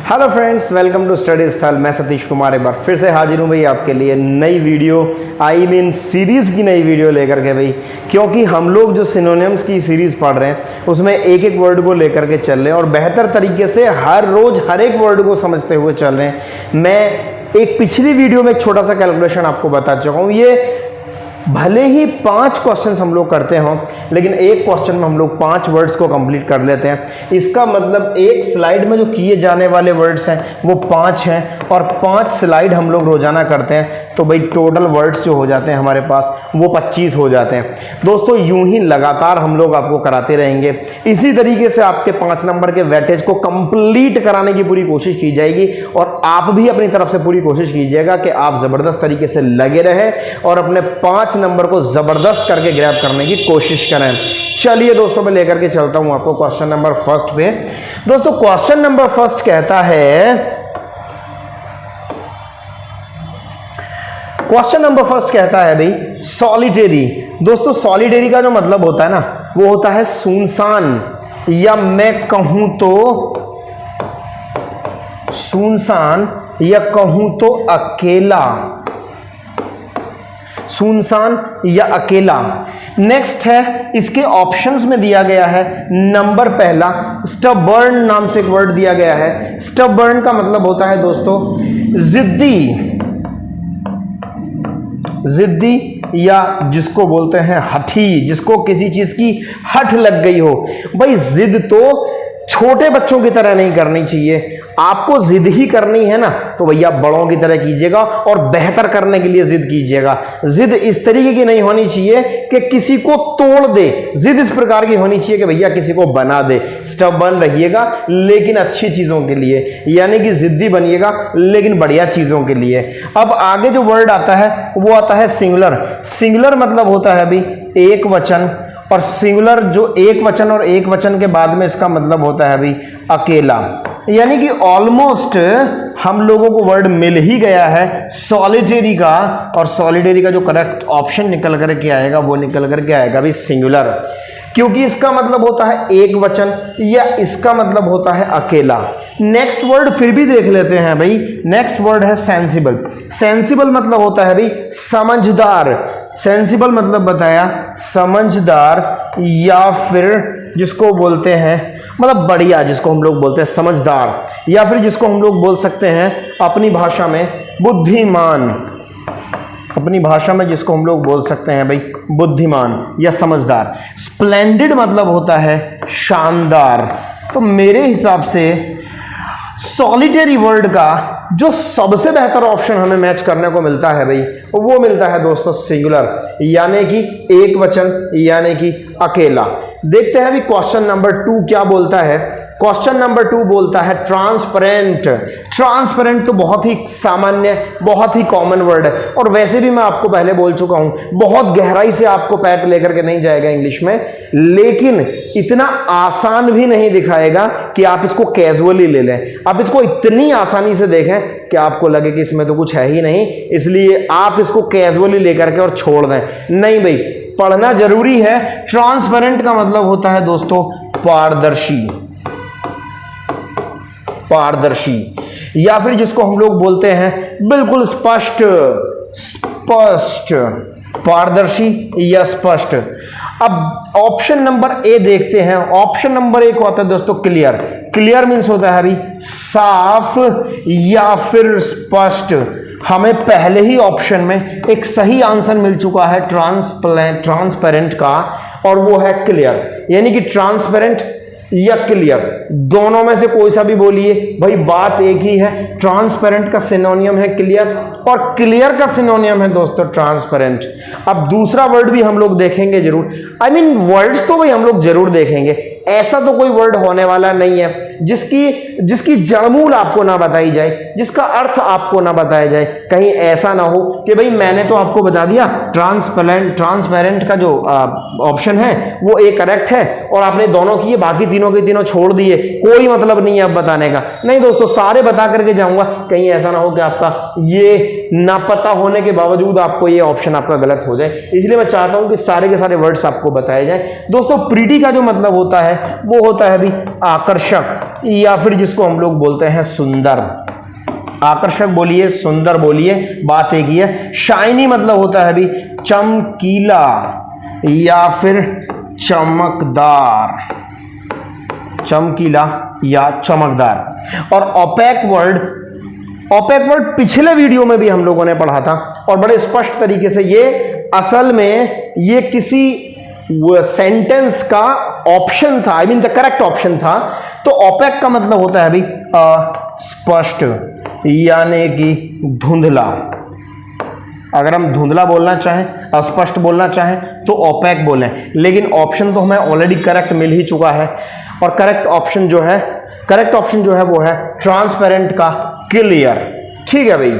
Hello friends, welcome to study Sthal. मैं सतीश कुमार एक बार फिर से हाजिर हूँ भाई आपके लिए नई वीडियो सीरीज़ की नई वीडियो लेकर के भाई, क्योंकि हम लोग जो सिनोनिम्स की सीरीज़ पढ़ रहे हैं उसमें एक एक वर्ड को लेकर के चल रहे हैं और बेहतर तरीके से हर रोज़ हर एक वर्ड को समझते हुए चल रहे हैं। मैं एक पिछली वीडियो में एक छोटा सा कैलकुलेशन आपको बता चुका हूँ। ये भले ही 5 क्वेश्चन हम लोग करते हों, लेकिन एक क्वेश्चन में हम लोग 5 वर्ड्स को कंप्लीट कर लेते हैं। इसका मतलब एक स्लाइड में जो किए जाने वाले वर्ड्स हैं वो 5 हैं और 5 स्लाइड हम लोग रोजाना करते हैं, तो भाई टोटल वर्ड्स जो हो जाते हैं हमारे पास वो 25 हो जाते हैं। दोस्तों यूं ही लगातार हम लोग आपको कराते रहेंगे। इसी तरीके से आपके 5 नंबर के वेटेज को कंप्लीट कराने की पूरी कोशिश की जाएगी और आप भी अपनी तरफ से पूरी कोशिश कीजिएगा कि आप जबरदस्त तरीके से लगे रहें और अपने 5 नंबर को जबरदस्त करके ग्रैब करने की कोशिश करें। चलिए दोस्तों, मैं लेकर के चलता हूं आपको क्वेश्चन नंबर फर्स्ट पे। दोस्तों क्वेश्चन नंबर फर्स्ट कहता है, क्वेश्चन नंबर फर्स्ट कहता है भाई सॉलिटेरी। दोस्तों सॉलिटेरी का जो मतलब होता है ना वो होता है सुनसान, या मैं कहूं तो सुनसान या कहूं तो अकेला, सुनसान या अकेला। नेक्स्ट है, इसके ऑप्शंस में दिया गया है नंबर पहला स्टबर्न नाम से एक वर्ड दिया गया है। स्टबर्न का मतलब होता है दोस्तों जिद्दी, जिद्दी या जिसको बोलते हैं हठी, जिसको किसी चीज की हठ लग गई हो। भाई जिद तो छोटे बच्चों की तरह नहीं करनी चाहिए, आपको जिद ही करनी है ना तो भैया बड़ों की तरह कीजिएगा और बेहतर करने के लिए जिद कीजिएगा। जिद इस तरीके की नहीं होनी चाहिए कि किसी को तोड़ दे, जिद इस प्रकार की होनी चाहिए कि भैया किसी को बना दे। स्टबर्न रहिएगा लेकिन अच्छी चीजों के लिए, यानी कि जिद्दी बनिएगा लेकिन बढ़िया चीजों के लिए। अब आगे जो वर्ड आता है वो आता है सिंगुलर। सिंगुलर मतलब होता है भाई एक वचन, और सिंगुलर जो एक वचन और एक वचन के बाद में इसका मतलब होता है भाई अकेला। यानी कि ऑलमोस्ट हम लोगों को वर्ड मिल ही गया है सॉलिटेरी का, और सॉलिटेरी का जो करेक्ट ऑप्शन निकल करके आएगा वो निकल करके आएगा भाई सिंगुलर, क्योंकि इसका मतलब होता है एक वचन या इसका मतलब होता है अकेला। नेक्स्ट वर्ड फिर भी देख लेते हैं भाई। नेक्स्ट वर्ड है सेंसिबल। सेंसिबल मतलब होता है भाई समझदार। सेंसिबल मतलब बताया समझदार, या फिर जिसको बोलते हैं मतलब बढ़िया, जिसको हम लोग बोलते हैं समझदार, या फिर जिसको हम लोग बोल सकते हैं अपनी भाषा में बुद्धिमान। अपनी भाषा में जिसको हम लोग बोल सकते हैं भाई बुद्धिमान या समझदार। स्प्लेंडिड मतलब होता है शानदार। तो मेरे हिसाब से सॉलिटेरी वर्ड का जो सबसे बेहतर ऑप्शन हमें मैच करने को मिलता है भाई वो मिलता है दोस्तों सिंगुलर, यानी कि एक वचन, यानी कि अकेला। देखते हैं अभी क्वेश्चन नंबर 2 क्या बोलता है। क्वेश्चन नंबर 2 बोलता है ट्रांसपेरेंट। ट्रांसपेरेंट तो बहुत ही सामान्य, बहुत ही कॉमन वर्ड है, और वैसे भी मैं आपको पहले बोल चुका हूं बहुत गहराई से आपको पैट लेकर के नहीं जाएगा इंग्लिश में, लेकिन इतना आसान भी नहीं दिखाएगा कि आप इसको कैजुअली ले लें। आप इसको इतनी आसानी से देखें कि आपको लगे कि इसमें तो कुछ है ही नहीं, इसलिए आप इसको कैजुअली लेकर के और छोड़ दें। नहीं भाई, पढ़ना जरूरी है। ट्रांसपेरेंट का मतलब होता है दोस्तों पारदर्शी, पारदर्शी, या फिर जिसको हम लोग बोलते हैं बिल्कुल स्पष्ट, स्पष्ट, पारदर्शी या स्पष्ट। अब ऑप्शन नंबर ए देखते हैं। ऑप्शन नंबर ए को होता है दोस्तों क्लियर। क्लियर मीन्स होता है अभी साफ या फिर स्पष्ट। हमें पहले ही ऑप्शन में एक सही आंसर मिल चुका है ट्रांसपेरेंट का, और वो है क्लियर। यानी कि ट्रांसपेरेंट या क्लियर, दोनों में से कोई सा भी बोलिए भाई बात एक ही है। ट्रांसपेरेंट का सिनोनियम है क्लियर और क्लियर का सिनोनियम है दोस्तों ट्रांसपेरेंट। अब दूसरा वर्ड भी हम लोग देखेंगे जरूर, आई मीन वर्ड्स तो भाई हम लोग जरूर देखेंगे। ऐसा तो कोई वर्ड होने वाला नहीं है जिसकी जड़मूल आपको ना बताई जाए, जिसका अर्थ आपको ना बताया जाए। कहीं ऐसा ना हो कि भाई मैंने तो आपको बता दिया ट्रांसपेरेंट का जो ऑप्शन है वो ए करेक्ट है और आपने दोनों किए, बाकी तीनों के तीनों छोड़ दिए, कोई मतलब नहीं है अब बताने का। नहीं दोस्तों, सारे बता करके जाऊंगा। कहीं ऐसा ना हो कि आपका ये ना पता होने के बावजूद आपको ये ऑप्शन आपका गलत हो जाए, इसलिए मैं चाहता हूं कि सारे के सारे वर्ड्स आपको बताए जाए। दोस्तों प्रीटी का जो मतलब होता है वो होता है भी आकर्षक। या फिर जिसको हम लोग बोलते हैं सुंदर। आकर्षक बोलिए, सुंदर बोलिए, बात एक ही है। शाइनी मतलब होता है अभी चमकीला या फिर चमकदार, चमकीला या चमकदार। और ओपेक वर्ड पिछले वीडियो में भी हम लोगों ने पढ़ा था और बड़े स्पष्ट तरीके से ये असल में ये किसी सेंटेंस का ऑप्शन था, I mean the correct option था। तो ओपेक का मतलब होता है अभी अस्पष्ट यानी कि धुंधला। अगर हम धुंधला बोलना चाहें, अस्पष्ट बोलना चाहें तो ओपेक बोलें, लेकिन ऑप्शन तो हमें ऑलरेडी करेक्ट मिल ही चुका है। और करेक्ट ऑप्शन जो है वो है ट्रांसपेरेंट का क्लियर। ठीक है भाई,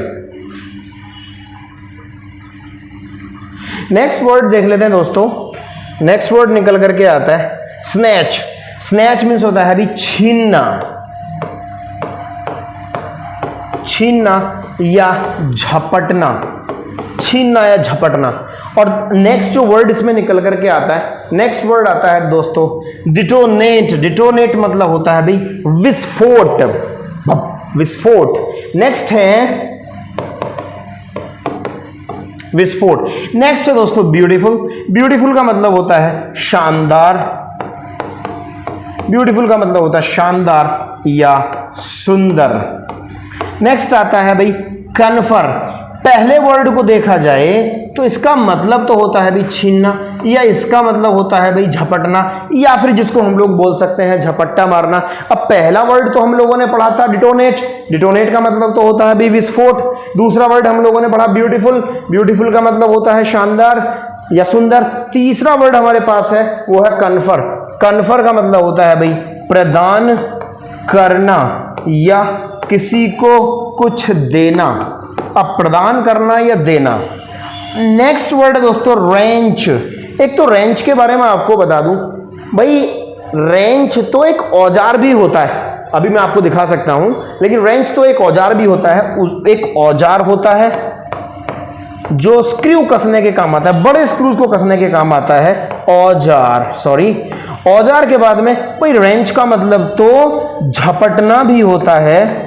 नेक्स्ट वर्ड देख लेते हैं दोस्तों। नेक्स्ट वर्ड निकल करके आता है स्नैच। स्नैच मीन्स होता है अभी छीनना, छीनना या झपटना, छीनना या झपटना। और नेक्स्ट जो वर्ड इसमें निकल करके आता है, नेक्स्ट वर्ड आता है दोस्तों डिटोनेट। डिटोनेट मतलब होता है भाई विस्फोट, विस्फोट। नेक्स्ट है विस्फोट। नेक्स्ट है दोस्तों ब्यूटीफुल। ब्यूटीफुल का मतलब होता है शानदार, ब्यूटीफुल का मतलब होता है शानदार या सुंदर। नेक्स्ट आता है भाई कन्फर। पहले वर्ड को देखा जाए तो इसका मतलब तो होता है भाई छीनना, या इसका मतलब होता है भाई झपटना, या फिर जिसको हम लोग बोल सकते हैं झपट्टा मारना। अब पहला वर्ड तो हम लोगों ने पढ़ा था डिटोनेट। डिटोनेट का मतलब तो होता है भाई विस्फोट। दूसरा वर्ड हम लोगों ने पढ़ा ब्यूटीफुल। ब्यूटीफुल का मतलब होता है शानदार या सुंदर। तीसरा वर्ड हमारे पास है वो है कन्फर। कन्फर का मतलब होता है भाई प्रदान करना या किसी को कुछ देना। अब प्रदान करना या देना। नेक्स्ट वर्ड है दोस्तों रेंच। एक तो रेंच के बारे में आपको बता दूं भाई, रेंच तो एक औजार भी होता है, अभी मैं आपको दिखा सकता हूं, लेकिन रेंच तो एक औजार भी होता है। एक औजार होता है जो स्क्रू कसने के काम आता है, बड़े स्क्रूज को कसने के काम आता है औजार। सॉरी, औजार के बाद में भाई रेंच का मतलब तो झपटना भी होता है,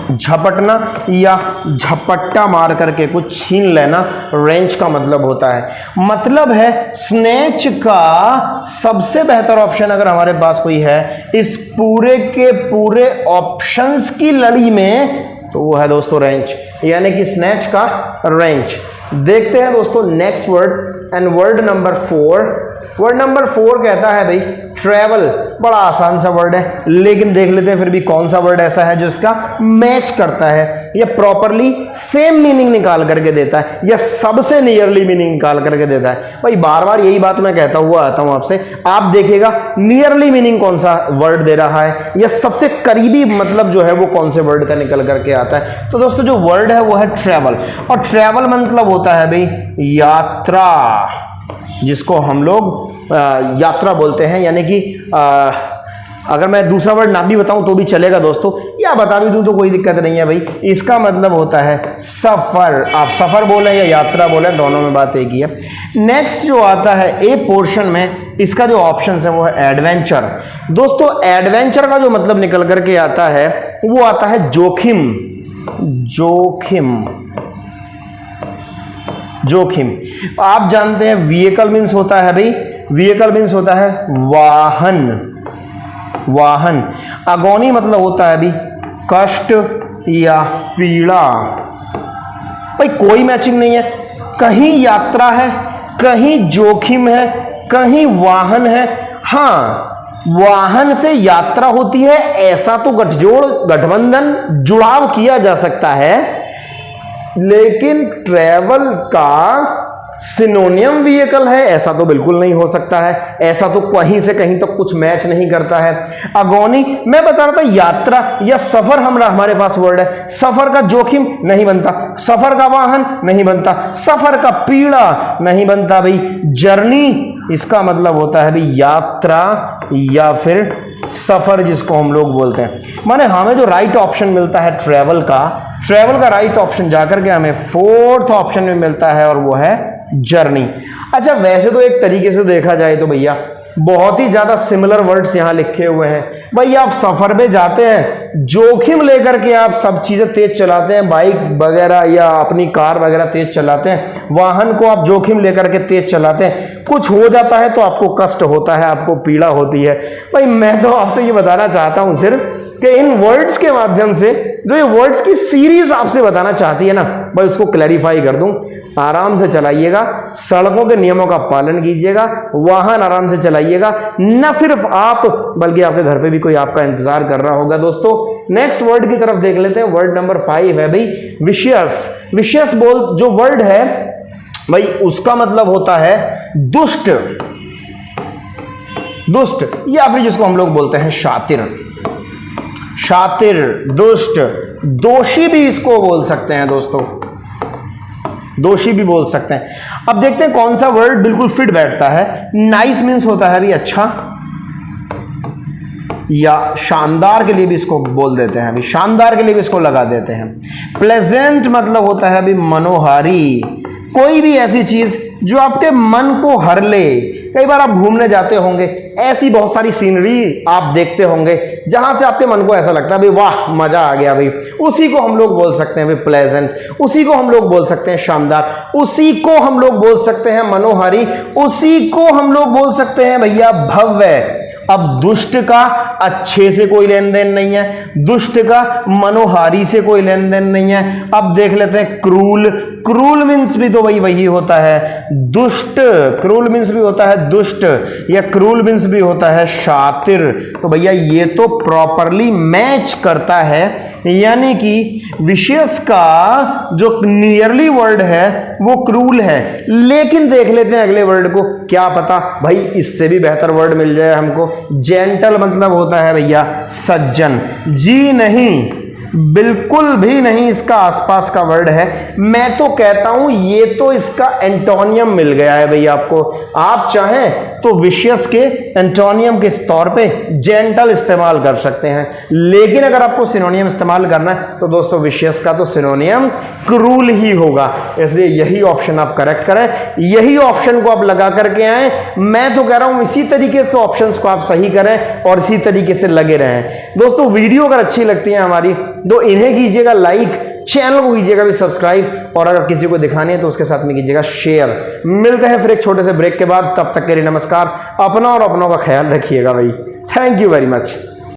झपटना या झपट्टा मार करके कुछ छीन लेना रेंच का मतलब होता है। मतलब है स्नेच का सबसे बेहतर ऑप्शन अगर हमारे पास कोई है इस पूरे के पूरे ऑप्शंस की लड़ी में, तो वो है दोस्तों रेंच, यानी कि स्नेच का रेंच। देखते हैं दोस्तों next word and word number 4। Word number 4 कहता है भाई ट्रैवल। बड़ा आसान सा वर्ड है, लेकिन देख लेते हैं फिर भी कौन सा वर्ड ऐसा है जो इसका मैच करता है या प्रॉपरली सेम मीनिंग निकाल करके देता है या सबसे नियरली मीनिंग निकाल करके देता है। भाई बार बार यही बात मैं कहता हुआ आता हूं आपसे, आप देखिएगा नियरली मीनिंग कौन सा वर्ड दे रहा है या सबसे करीबी मतलब जो है वो कौन से वर्ड का निकल करके आता है। तो दोस्तों जो वर्ड है वो है ट्रैवल। और ट्रैवल मतलब होता है भाई यात्रा, जिसको हम लोग यात्रा बोलते हैं। यानी कि अगर मैं दूसरा वर्ड ना भी बताऊं तो भी चलेगा दोस्तों, या बता भी दूं तो कोई दिक्कत नहीं है भाई। इसका मतलब होता है सफर। आप सफर बोले या यात्रा बोले, दोनों में बात एक ही है। नेक्स्ट जो आता है ए पोर्शन में, इसका जो ऑप्शन है वो है एडवेंचर। दोस्तों एडवेंचर का जो मतलब निकल करके आता है वो आता है जोखिम। जोखिम, जोखिम। आप जानते हैं व्हीकल मीन्स होता है भाई, व्हीकल मीन्स होता है वाहन, वाहन। अगोनी मतलब होता है भाई कष्ट या पीड़ा। भाई कोई मैचिंग नहीं है, कहीं यात्रा है, कहीं जोखिम है, कहीं वाहन है। हाँ, वाहन से यात्रा होती है ऐसा तो गठजोड़ गठबंधन जुड़ाव किया जा सकता है, लेकिन ट्रैवल का सिनोनियम व्हीकल है ऐसा तो बिल्कुल नहीं हो सकता है। ऐसा तो कहीं से कहीं तक कुछ मैच नहीं करता है। अगोनी मैं बता रहा था यात्रा या सफर हमारे पास वर्ड है। सफर का जोखिम नहीं बनता, सफर का वाहन नहीं बनता, सफर का पीड़ा नहीं बनता भाई। जर्नी इसका मतलब होता है भाई यात्रा या फिर सफर, जिसको हम लोग बोलते हैं। माने हमें जो राइट ऑप्शन मिलता है ट्रैवल का राइट ऑप्शन जाकर के हमें 4th ऑप्शन में मिलता है और वो है जर्नी। अच्छा वैसे तो एक तरीके से देखा जाए तो भैया बहुत ही ज्यादा सिमिलर वर्ड्स यहां लिखे हुए हैं। भाई आप सफर में जाते हैं, जोखिम लेकर के आप सब चीजें तेज चलाते हैं, बाइक वगैरह या अपनी कार वगैरह तेज चलाते हैं, वाहन को आप जोखिम लेकर के तेज चलाते हैं, कुछ हो जाता है तो आपको कष्ट होता है, आपको पीड़ा होती है। भाई मैं तो आपसे ये बताना चाहता हूं सिर्फ कि इन वर्ड्स के माध्यम से जो ये वर्ड्स की सीरीज आपसे बताना चाहती है ना, भाई उसको क्लैरिफाई कर दूं। आराम से चलाइएगा, सड़कों के नियमों का पालन कीजिएगा, वाहन आराम से चलाइएगा, न सिर्फ आप बल्कि आपके घर पे भी कोई आपका इंतजार कर रहा होगा। दोस्तों नेक्स्ट वर्ड की तरफ देख लेते हैं। वर्ड नंबर 5 है भाई विशियस। विशियस बोल जो वर्ड है भाई उसका मतलब होता है दुष्ट, दुष्ट या फिर जिसको हम लोग बोलते हैं शातिर, शातिर, दुष्ट, दोषी भी इसको बोल सकते हैं दोस्तों, दोषी भी बोल सकते हैं। अब देखते हैं कौन सा वर्ड बिल्कुल फिट बैठता है। नाइस मीन्स होता है भी अच्छा या शानदार के लिए भी इसको बोल देते हैं, अभी शानदार के लिए भी इसको लगा देते हैं। प्लेजेंट मतलब होता है अभी मनोहारी, कोई भी ऐसी चीज जो आपके मन को हर ले। कई बार आप घूमने जाते होंगे, ऐसी बहुत सारी सीनरी आप देखते होंगे जहां से आपके मन को ऐसा लगता है भाई वाह मजा आ गया भाई, उसी को हम लोग बोल सकते हैं भाई प्लेजेंट, उसी को हम लोग बोल सकते हैं शानदार, उसी को हम लोग बोल सकते हैं मनोहारी, उसी को हम लोग बोल सकते हैं भैया भव्य। अब दुष्ट का अच्छे से कोई लेन देन नहीं है, दुष्ट का मनोहारी से कोई लेन देन नहीं है। अब देख लेते हैं क्रूल। क्रूल मीन्स भी तो वही होता है दुष्ट, क्रूल मीन्स भी होता है दुष्ट या क्रूल मीन्स भी होता है शातिर। तो भैया ये तो प्रॉपरली मैच करता है, यानी कि विशेष का जो नियरली वर्ड है वो क्रूल है। लेकिन देख लेते हैं अगले वर्ड को, क्या पता भाई इससे भी बेहतर वर्ड मिल जाए हमको। जेंटल मतलब होता है भैया सज्जन। जी नहीं, बिल्कुल भी नहीं इसका आसपास का वर्ड है। मैं तो कहता हूं ये तो इसका एंटोनियम मिल गया है भैया आपको। आप चाहें तो विशियस के एंटोनियम के तौर पे जेंटल इस्तेमाल कर सकते हैं, लेकिन अगर आपको सिनोनियम इस्तेमाल करना है तो दोस्तों विशियस का तो सिनोनियम क्रूल ही होगा। इसलिए यही ऑप्शन आप करेक्ट करें, यही ऑप्शन को आप लगा करके आए। मैं तो कह रहा हूं इसी तरीके से ऑप्शंस को आप सही करें और इसी तरीके से लगे रहें। दोस्तों वीडियो अगर अच्छी लगती है हमारी तो इन्हें कीजिएगा लाइक, चैनल को कीजिएगा भी सब्सक्राइब, और अगर किसी को दिखानी है तो उसके साथ में कीजिएगा शेयर। मिलते हैं फिर एक छोटे से ब्रेक के बाद, तब तक के लिए नमस्कार। अपना और अपनों का ख्याल रखिएगा भाई। Thank you very much.